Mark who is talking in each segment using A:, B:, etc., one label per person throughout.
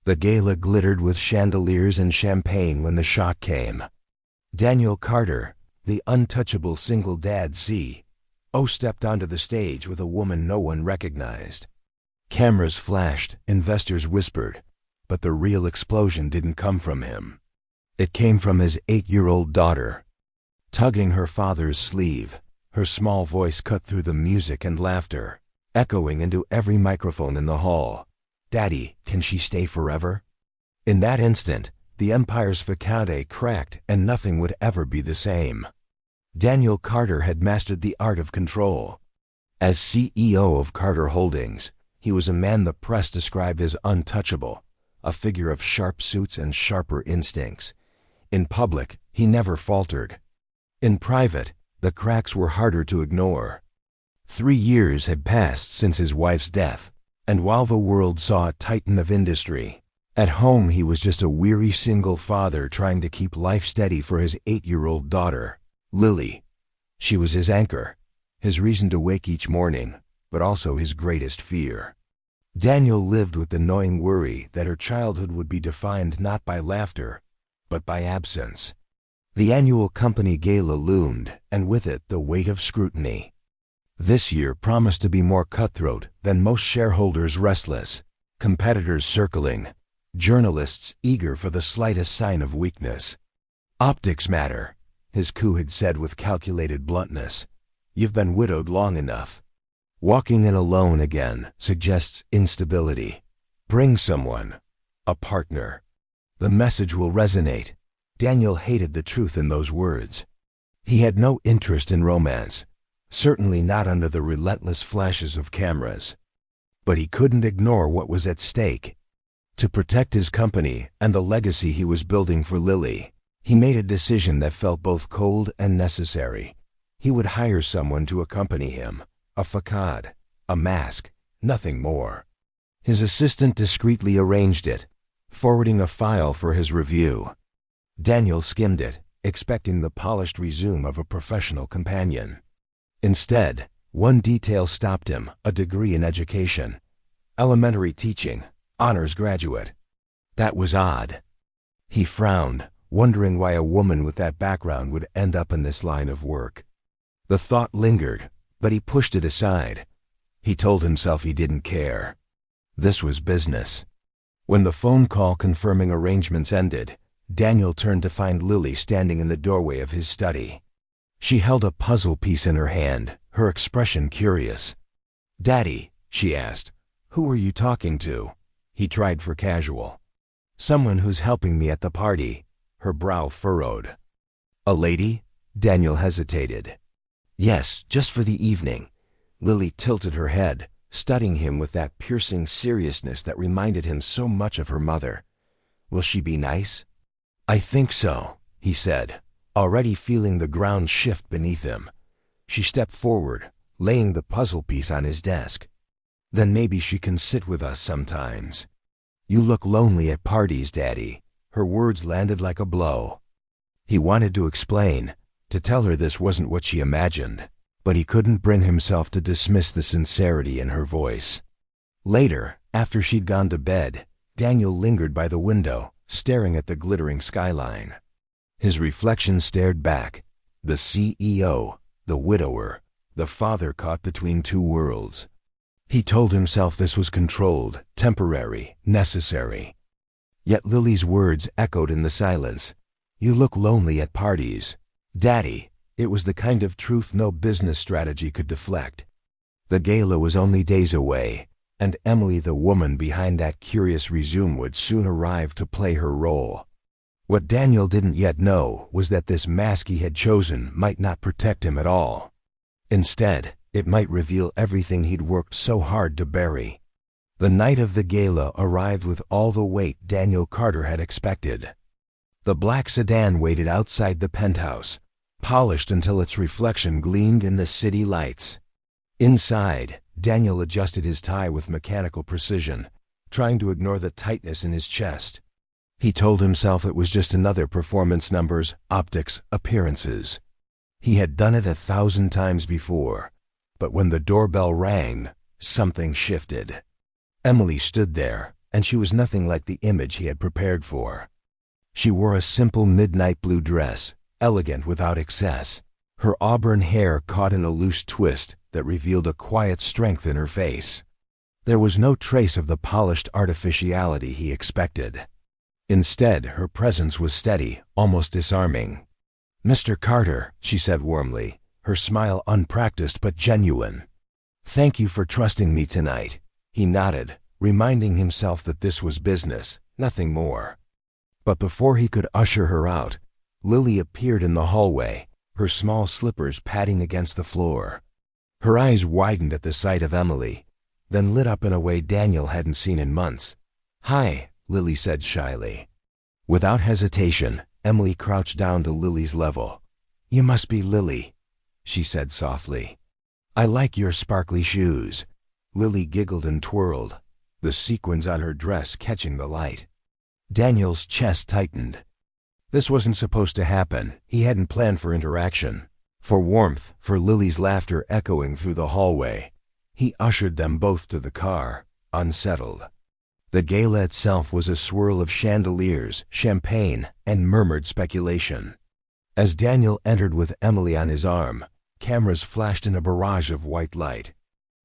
A: The gala glittered with chandeliers and champagne when the shock came. Daniel Carter, the untouchable single dad CEO, stepped onto the stage with a woman no one recognized. Cameras flashed, investors whispered, but the real explosion didn't come from him. It came from his 8-year-old daughter. Tugging her father's sleeve, her small voice cut through the music and laughter, echoing into every microphone in the hall. "Daddy, can she stay forever?" In that instant, the empire's facade cracked and nothing would ever be the same. Daniel Carter had mastered the art of control. As CEO of Carter Holdings, he was a man the press described as untouchable, a figure of sharp suits and sharper instincts. In public, he never faltered. In private, the cracks were harder to ignore. 3 years had passed since his wife's death, and while the world saw a titan of industry, at home he was just a weary single father trying to keep life steady for his 8-year-old daughter, Lily. She was his anchor, his reason to wake each morning, but also his greatest fear. Daniel lived with the gnawing worry that her childhood would be defined not by laughter, but by absence. The annual company gala loomed, and with it the weight of scrutiny. This year promised to be more cutthroat than most, shareholders restless, competitors circling, journalists eager for the slightest sign of weakness. "Optics matter," his coup had said with calculated bluntness. "You've been widowed long enough. Walking in alone again suggests instability. Bring someone, a partner. The message will resonate." Daniel hated the truth in those words. He had no interest in romance, certainly not under the relentless flashes of cameras. But he couldn't ignore what was at stake. To protect his company and the legacy he was building for Lily, he made a decision that felt both cold and necessary. He would hire someone to accompany him, a facade, a mask, nothing more. His assistant discreetly arranged it, forwarding a file for his review. Daniel skimmed it, expecting the polished resume of a professional companion. Instead, one detail stopped him: a degree in education. Elementary teaching, honors graduate. That was odd. He frowned, wondering why a woman with that background would end up in this line of work. The thought lingered, but he pushed it aside. He told himself he didn't care. This was business. When the phone call confirming arrangements ended, Daniel turned to find Lily standing in the doorway of his study. She held a puzzle piece in her hand, her expression curious. "Daddy," she asked, "who are you talking to?" He tried for casual. "Someone who's helping me at the party." Her brow furrowed. "A lady?" Daniel hesitated. "Yes, just for the evening." Lily tilted her head, studying him with that piercing seriousness that reminded him so much of her mother. "Will she be nice?" "I think so," he said, already feeling the ground shift beneath him. She stepped forward, laying the puzzle piece on his desk. "Then maybe she can sit with us sometimes." "You look lonely at parties, Daddy." Her words landed like a blow. He wanted to explain, to tell her this wasn't what she imagined, but he couldn't bring himself to dismiss the sincerity in her voice. Later, after she'd gone to bed, Daniel lingered by the window, staring at the glittering skyline. His reflection stared back. The CEO, the widower, the father caught between two worlds. He told himself this was controlled, temporary, necessary. Yet Lily's words echoed in the silence. "You look lonely at parties." "Daddy," it was the kind of truth no business strategy could deflect. The gala was only days away, and Emily, the woman behind that curious resume, would soon arrive to play her role. What Daniel didn't yet know was that this mask he had chosen might not protect him at all. Instead, it might reveal everything he'd worked so hard to bury. The night of the gala arrived with all the weight Daniel Carter had expected. The black sedan waited outside the penthouse, polished until its reflection gleamed in the city lights. Inside, Daniel adjusted his tie with mechanical precision, trying to ignore the tightness in his chest. He told himself it was just another performance, numbers, optics, appearances. He had done it 1,000 times before, but when the doorbell rang, something shifted. Emily stood there, and she was nothing like the image he had prepared for. She wore a simple midnight blue dress, elegant without excess. Her auburn hair caught in a loose twist that revealed a quiet strength in her face. There was no trace of the polished artificiality he expected. Instead, her presence was steady, almost disarming. "Mr. Carter," she said warmly, her smile unpracticed but genuine. "Thank you for trusting me tonight." He nodded, reminding himself that this was business, nothing more. But before he could usher her out, Lily appeared in the hallway, her small slippers padding against the floor. Her eyes widened at the sight of Emily, then lit up in a way Daniel hadn't seen in months. "Hi," Lily said shyly. Without hesitation, Emily crouched down to Lily's level. "You must be Lily," she said softly. "I like your sparkly shoes." Lily giggled and twirled, the sequins on her dress catching the light. Daniel's chest tightened. This wasn't supposed to happen. He hadn't planned for interaction, for warmth, for Lily's laughter echoing through the hallway. He ushered them both to the car, unsettled. The gala itself was a swirl of chandeliers, champagne, and murmured speculation. As Daniel entered with Emily on his arm, cameras flashed in a barrage of white light.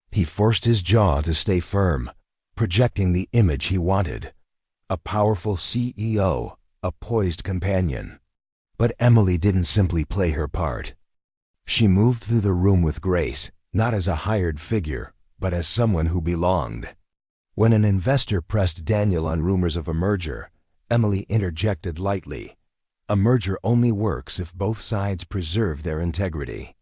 A: He forced his jaw to stay firm, projecting the image he wanted. A powerful CEO, a poised companion. But Emily didn't simply play her part. She moved through the room with grace, not as a hired figure, but as someone who belonged. When an investor pressed Daniel on rumors of a merger, Emily interjected lightly. "A merger only works if both sides preserve their integrity.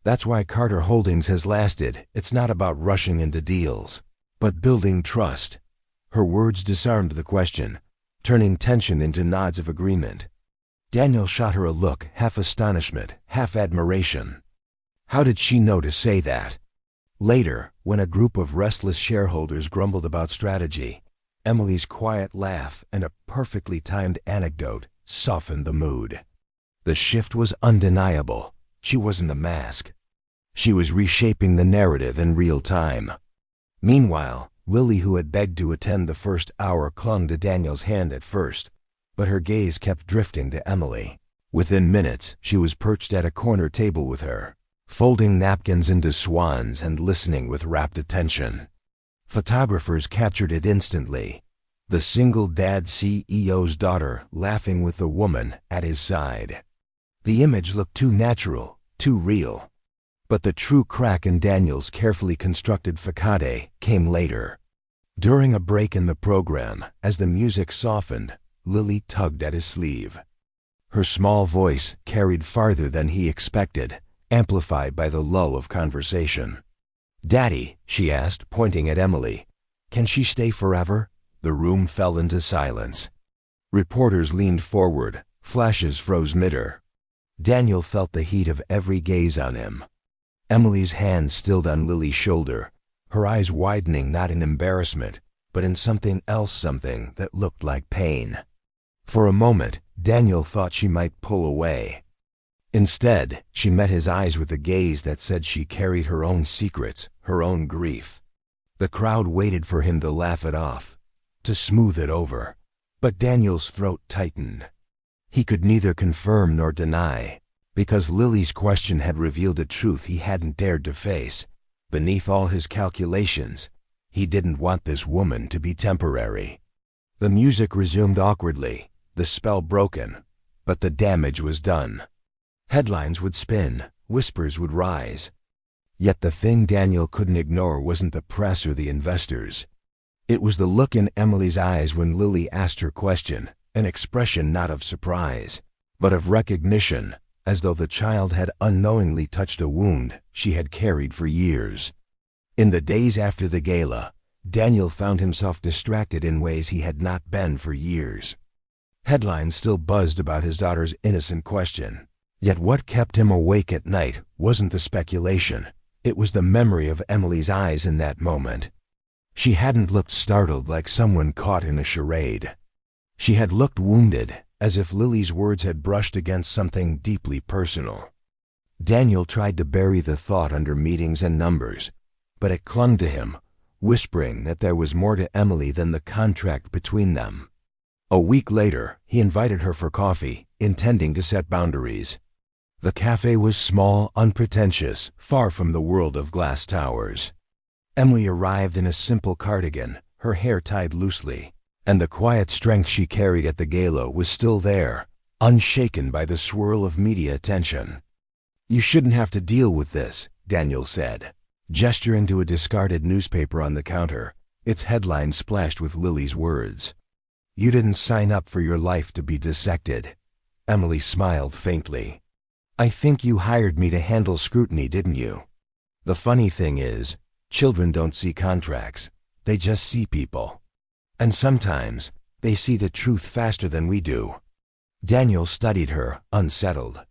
A: That's why Carter Holdings has lasted. It's not about rushing into deals, but building trust." Her words disarmed the question, turning tension into nods of agreement. Daniel shot her a look, half astonishment, half admiration. How did she know to say that? Later, when a group of restless shareholders grumbled about strategy, Emily's quiet laugh and a perfectly timed anecdote softened the mood. The shift was undeniable. She wasn't a mask. She was reshaping the narrative in real time. Meanwhile, Lily, who had begged to attend the first hour, clung to Daniel's hand at first, but her gaze kept drifting to Emily. Within minutes, she was perched at a corner table with her, folding napkins into swans and listening with rapt attention. Photographers captured it instantly. The single dad CEO's daughter laughing with the woman at his side. The image looked too natural, too real. But the true crack in Daniel's carefully constructed facade came later. During a break in the program, as the music softened, Lily tugged at his sleeve. Her small voice carried farther than he expected, amplified by the lull of conversation. "Daddy," she asked, pointing at Emily, "can she stay forever?" The room fell into silence. Reporters leaned forward, flashes froze mid-air. Daniel felt the heat of every gaze on him. Emily's hand stilled on Lily's shoulder, her eyes widening not in embarrassment, but in something else, something that looked like pain. For a moment, Daniel thought she might pull away. Instead, she met his eyes with a gaze that said she carried her own secrets, her own grief. The crowd waited for him to laugh it off, to smooth it over, but Daniel's throat tightened. He could neither confirm nor deny, because Lily's question had revealed a truth he hadn't dared to face. Beneath all his calculations, he didn't want this woman to be temporary. The music resumed awkwardly, the spell broken, but the damage was done. Headlines would spin, whispers would rise. Yet the thing Daniel couldn't ignore wasn't the press or the investors. It was the look in Emily's eyes when Lily asked her question, an expression not of surprise, but of recognition, as though the child had unknowingly touched a wound she had carried for years. In the days after the gala, Daniel found himself distracted in ways he had not been for years. Headlines still buzzed about his daughter's innocent question. Yet what kept him awake at night wasn't the speculation. It was the memory of Emily's eyes in that moment. She hadn't looked startled like someone caught in a charade. She had looked wounded, as if Lily's words had brushed against something deeply personal. Daniel tried to bury the thought under meetings and numbers, but it clung to him, whispering that there was more to Emily than the contract between them. A week later, he invited her for coffee, intending to set boundaries. The cafe was small, unpretentious, far from the world of glass towers. Emily arrived in a simple cardigan, her hair tied loosely, and the quiet strength she carried at the gala was still there, unshaken by the swirl of media attention. "You shouldn't have to deal with this," Daniel said, gesturing to a discarded newspaper on the counter, its headline splashed with Lily's words. "You didn't sign up for your life to be dissected." Emily smiled faintly. "I think you hired me to handle scrutiny, didn't you? The funny thing is, children don't see contracts, they just see people. And sometimes, they see the truth faster than we do." Daniel studied her, unsettled.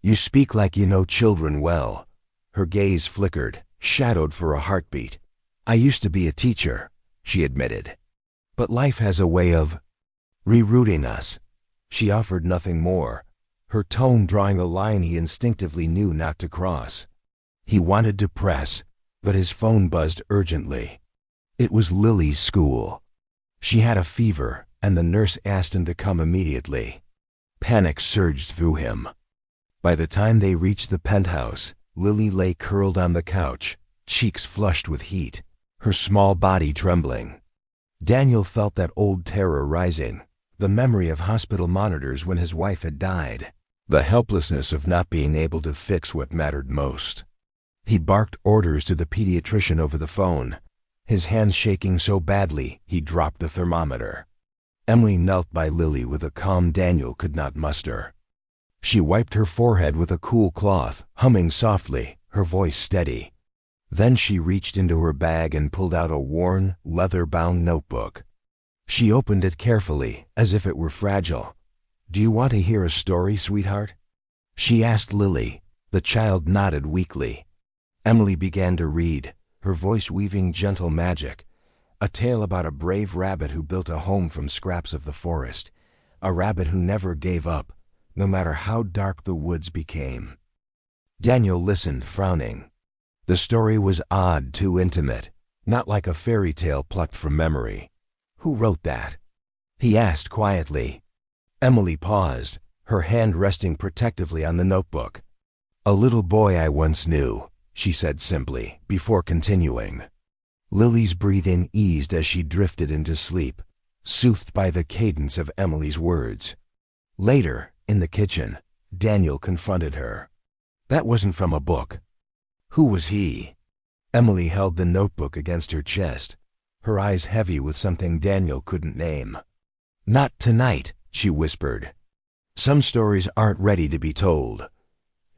A: "You speak like you know children well." Her gaze flickered, shadowed for a heartbeat. "I used to be a teacher," she admitted. "But life has a way of rerouting us." She offered nothing more, her tone drawing a line he instinctively knew not to cross. He wanted to press, but his phone buzzed urgently. It was Lily's school. She had a fever, and the nurse asked him to come immediately. Panic surged through him. By the time they reached the penthouse, Lily lay curled on the couch, cheeks flushed with heat, her small body trembling. Daniel felt that old terror rising, the memory of hospital monitors when his wife had died, the helplessness of not being able to fix what mattered most. He barked orders to the pediatrician over the phone, his hands shaking so badly he dropped the thermometer. Emily knelt by Lily with a calm Daniel could not muster. She wiped her forehead with a cool cloth, humming softly, her voice steady. Then she reached into her bag and pulled out a worn, leather-bound notebook. She opened it carefully, as if it were fragile. "Do you want to hear a story, sweetheart?" she asked Lily. The child nodded weakly. Emily began to read, her voice weaving gentle magic. A tale about a brave rabbit who built a home from scraps of the forest. A rabbit who never gave up, no matter how dark the woods became. Daniel listened, frowning. The story was odd, too intimate, not like a fairy tale plucked from memory. "Who wrote that?" he asked quietly. Emily paused, her hand resting protectively on the notebook. "A little boy I once knew," she said simply, before continuing. Lily's breathing eased as she drifted into sleep, soothed by the cadence of Emily's words. Later, in the kitchen, Daniel confronted her. "That wasn't from a book." "Who was he?" Emily held the notebook against her chest, her eyes heavy with something Daniel couldn't name. "Not tonight," she whispered. "Some stories aren't ready to be told."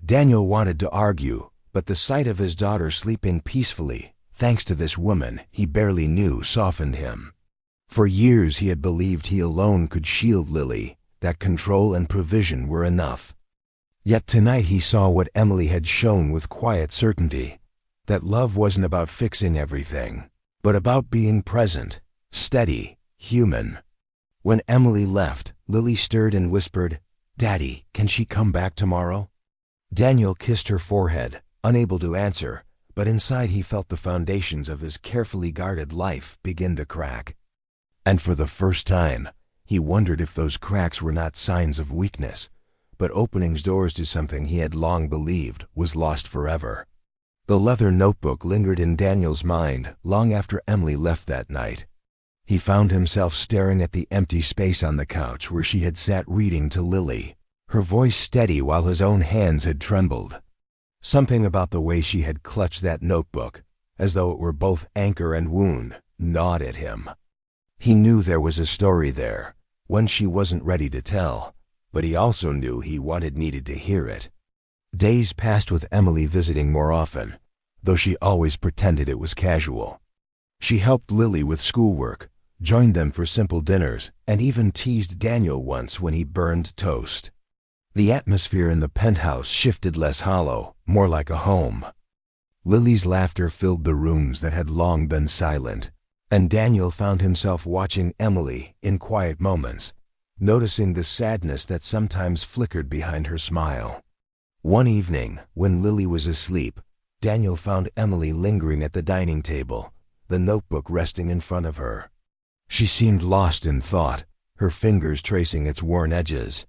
A: Daniel wanted to argue, but the sight of his daughter sleeping peacefully, thanks to this woman he barely knew, softened him. For years he had believed he alone could shield Lily, that control and provision were enough. Yet tonight he saw what Emily had shown with quiet certainty, that love wasn't about fixing everything, but about being present, steady, human. When Emily left, Lily stirred and whispered, "Daddy, can she come back tomorrow?" Daniel kissed her forehead, unable to answer, but inside he felt the foundations of his carefully guarded life begin to crack. And for the first time, he wondered if those cracks were not signs of weakness, but openings doors to something he had long believed was lost forever. The leather notebook lingered in Daniel's mind long after Emily left that night. He found himself staring at the empty space on the couch where she had sat reading to Lily, her voice steady while his own hands had trembled. Something about the way she had clutched that notebook, as though it were both anchor and wound, gnawed at him. He knew there was a story there, one she wasn't ready to tell, but he also knew he needed to hear it. Days passed with Emily visiting more often, though she always pretended it was casual. She helped Lily with schoolwork, joined them for simple dinners, and even teased Daniel once when he burned toast. The atmosphere in the penthouse shifted less hollow, more like a home. Lily's laughter filled the rooms that had long been silent, and Daniel found himself watching Emily in quiet moments, noticing the sadness that sometimes flickered behind her smile. One evening, when Lily was asleep, Daniel found Emily lingering at the dining table, the notebook resting in front of her. She seemed lost in thought, her fingers tracing its worn edges.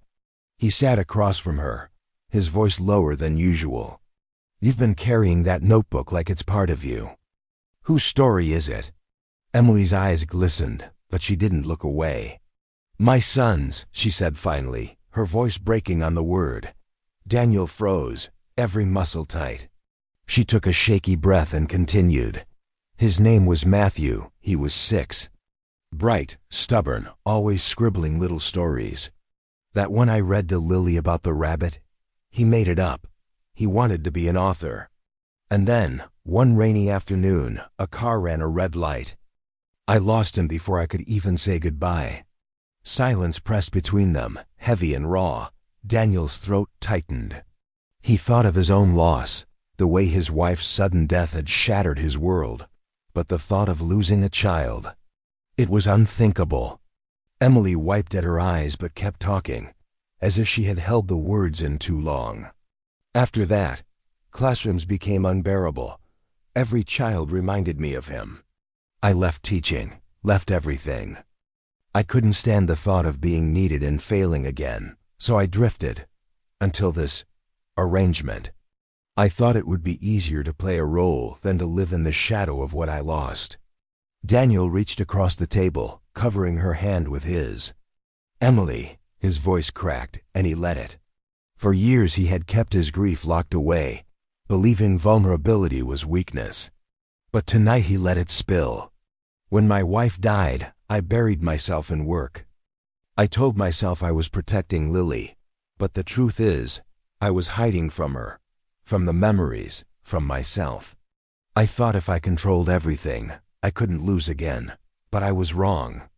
A: He sat across from her, his voice lower than usual. "You've been carrying that notebook like it's part of you. Whose story is it?" Emily's eyes glistened, but she didn't look away. "My son's," she said finally, her voice breaking on the word. Daniel froze, every muscle tight. She took a shaky breath and continued. "His name was Matthew. He was 6. Bright, stubborn, always scribbling little stories. That one I read to Lily about the rabbit, he made it up. He wanted to be an author. And then, one rainy afternoon, a car ran a red light. I lost him before I could even say goodbye." Silence pressed between them, heavy and raw. Daniel's throat tightened. He thought of his own loss, the way his wife's sudden death had shattered his world. But the thought of losing a child, it was unthinkable. Emily wiped at her eyes but kept talking, as if she had held the words in too long. "After that, classrooms became unbearable. Every child reminded me of him. I left teaching, left everything. I couldn't stand the thought of being needed and failing again, so I drifted. Until this arrangement. I thought it would be easier to play a role than to live in the shadow of what I lost." Daniel reached across the table, covering her hand with his. "Emily," his voice cracked, and he let it. For years he had kept his grief locked away, believing vulnerability was weakness. But tonight he let it spill. "When my wife died, I buried myself in work. I told myself I was protecting Lily, but the truth is, I was hiding from her, from the memories, from myself. I thought if I controlled everything, I couldn't lose again, but I was wrong."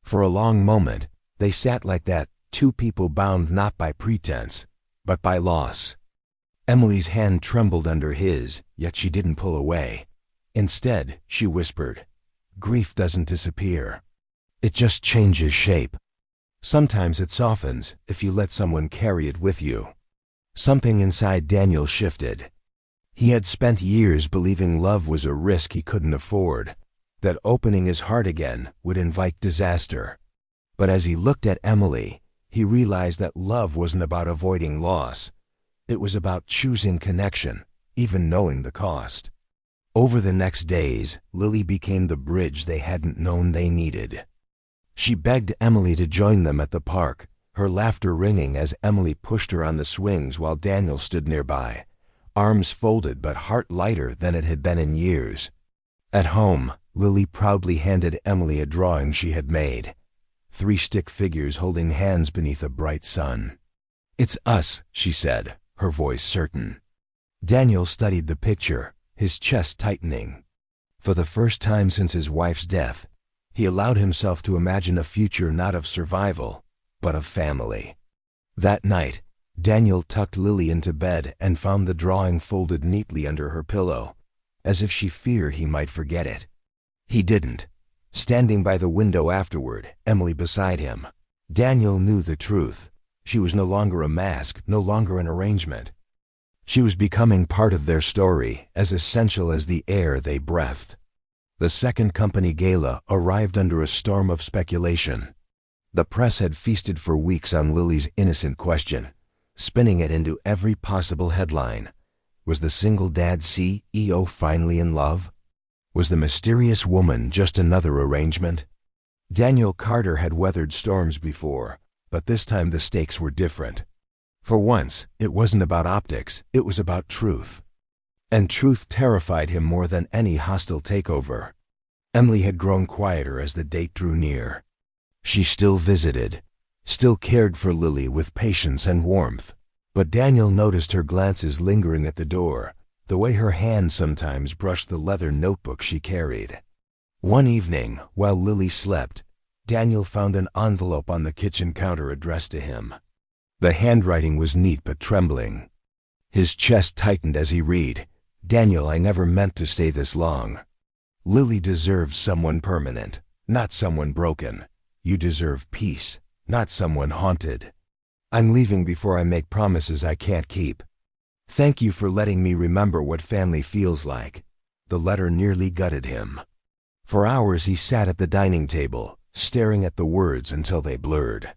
A: For a long moment, they sat like that, two people bound not by pretense, but by loss. Emily's hand trembled under his, yet she didn't pull away. Instead, she whispered, "Grief doesn't disappear. It just changes shape. Sometimes it softens if you let someone carry it with you." Something inside Daniel shifted. He had spent years believing love was a risk he couldn't afford, that opening his heart again would invite disaster. But as he looked at Emily, he realized that love wasn't about avoiding loss. It was about choosing connection, even knowing the cost. Over the next days, Lily became the bridge they hadn't known they needed. She begged Emily to join them at the park, her laughter ringing as Emily pushed her on the swings while Daniel stood nearby, arms folded but heart lighter than it had been in years. At home, Lily proudly handed Emily a drawing she had made. 3 stick figures holding hands beneath a bright sun. "It's us," she said, her voice certain. Daniel studied the picture, his chest tightening. For the first time since his wife's death, he allowed himself to imagine a future not of survival, but of family. That night, Daniel tucked Lily into bed and found the drawing folded neatly under her pillow, as if she feared he might forget it. He didn't. Standing by the window afterward, Emily beside him, Daniel knew the truth. She was no longer a mask, no longer an arrangement. She was becoming part of their story, as essential as the air they breathed. The second company gala arrived under a storm of speculation. The press had feasted for weeks on Lily's innocent question, spinning it into every possible headline. Was the single dad CEO finally in love? Was the mysterious woman just another arrangement? Daniel Carter had weathered storms before, but this time the stakes were different. For once, it wasn't about optics, it was about truth. And truth terrified him more than any hostile takeover. Emily had grown quieter as the date drew near. She still visited, still cared for Lily with patience and warmth. But Daniel noticed her glances lingering at the door, the way her hand sometimes brushed the leather notebook she carried. One evening, while Lily slept, Daniel found an envelope on the kitchen counter addressed to him. The handwriting was neat but trembling. His chest tightened as he read, "Daniel, I never meant to stay this long. Lily deserves someone permanent, not someone broken. You deserve peace, not someone haunted. I'm leaving before I make promises I can't keep. Thank you for letting me remember what family feels like." The letter nearly gutted him. For hours he sat at the dining table, staring at the words until they blurred.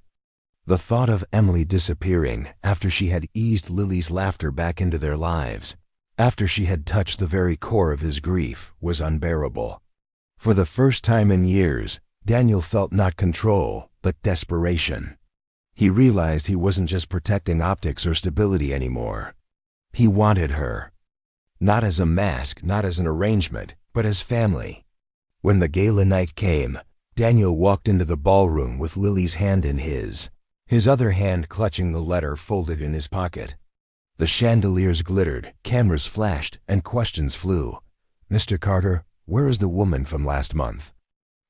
A: The thought of Emily disappearing after she had eased Lily's laughter back into their lives, after she had touched the very core of his grief, was unbearable. For the first time in years, Daniel felt not control, but desperation. He realized he wasn't just protecting optics or stability anymore. He wanted her. Not as a mask, not as an arrangement, but as family. When the gala night came, Daniel walked into the ballroom with Lily's hand in his other hand clutching the letter folded in his pocket. The chandeliers glittered, cameras flashed, and questions flew. "Mr. Carter, where is the woman from last month?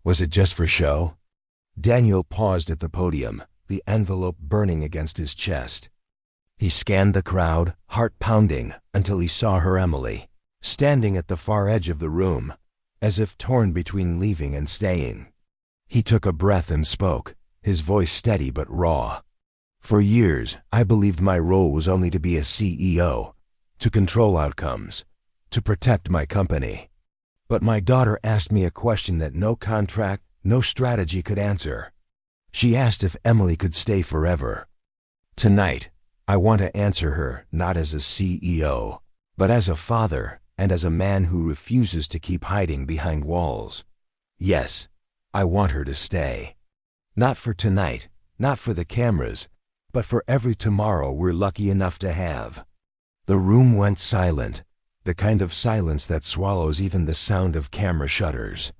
A: Was it just for show?" Daniel paused at the podium, the envelope burning against his chest. He scanned the crowd, heart pounding, until he saw her Emily, standing at the far edge of the room, as if torn between leaving and staying. He took a breath and spoke, his voice steady but raw. "For years, I believed my role was only to be a CEO, to control outcomes, to protect my company. But my daughter asked me a question that no contract, no strategy could answer. She asked if Emily could stay forever. Tonight, I want to answer her not as a CEO, but as a father and as a man who refuses to keep hiding behind walls. Yes, I want her to stay. Not for tonight, not for the cameras, but for every tomorrow we're lucky enough to have." The room went silent, the kind of silence that swallows even the sound of camera shutters.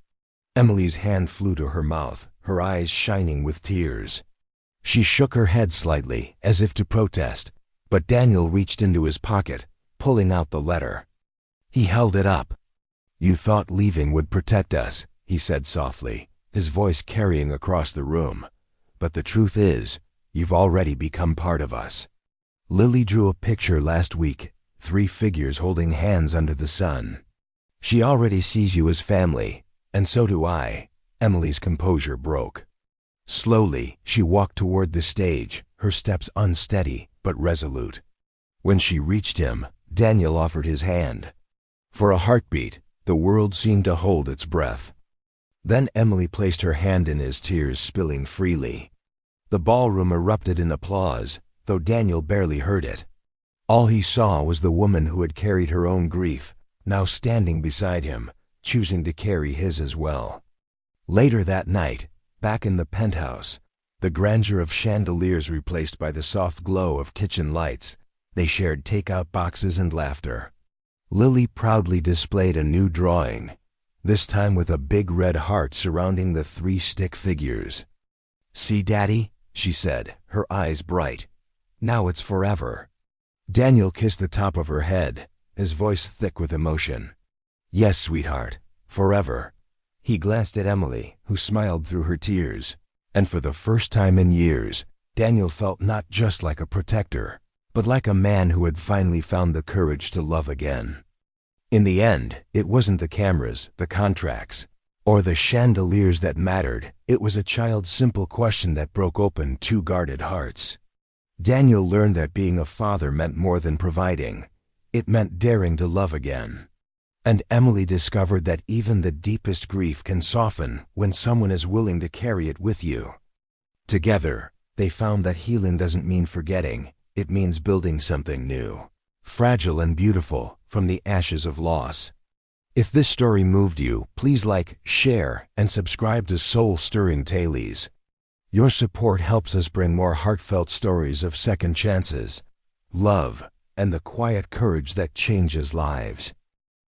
A: Emily's hand flew to her mouth, her eyes shining with tears. She shook her head slightly, as if to protest, but Daniel reached into his pocket, pulling out the letter. He held it up. "You thought leaving would protect us," he said softly, his voice carrying across the room. "But the truth is, you've already become part of us. Lily drew a picture last week, 3 figures holding hands under the sun. She already sees you as family, and so do I." Emily's composure broke. Slowly, she walked toward the stage, her steps unsteady but resolute. When she reached him, Daniel offered his hand. For a heartbeat, the world seemed to hold its breath. Then Emily placed her hand in his, tears spilling freely. The ballroom erupted in applause, though Daniel barely heard it. All he saw was the woman who had carried her own grief, now standing beside him, choosing to carry his as well. Later that night, back in the penthouse, the grandeur of chandeliers replaced by the soft glow of kitchen lights, they shared takeout boxes and laughter. Lily proudly displayed a new drawing, this time with a big red heart surrounding the 3 stick figures. "See, Daddy?" she said, her eyes bright. "Now it's forever." Daniel kissed the top of her head, his voice thick with emotion. "Yes, sweetheart, forever." He glanced at Emily, who smiled through her tears, and for the first time in years, Daniel felt not just like a protector, but like a man who had finally found the courage to love again. In the end, it wasn't the cameras, the contracts, or the chandeliers that mattered. It was a child's simple question that broke open 2 guarded hearts. Daniel learned that being a father meant more than providing. It meant daring to love again. And Emily discovered that even the deepest grief can soften when someone is willing to carry it with you. Together, they found that healing doesn't mean forgetting, it means building something new, fragile and beautiful, from the ashes of loss. If this story moved you, please like, share, and subscribe to Soul Stirring Tales. Your support helps us bring more heartfelt stories of second chances, love, and the quiet courage that changes lives.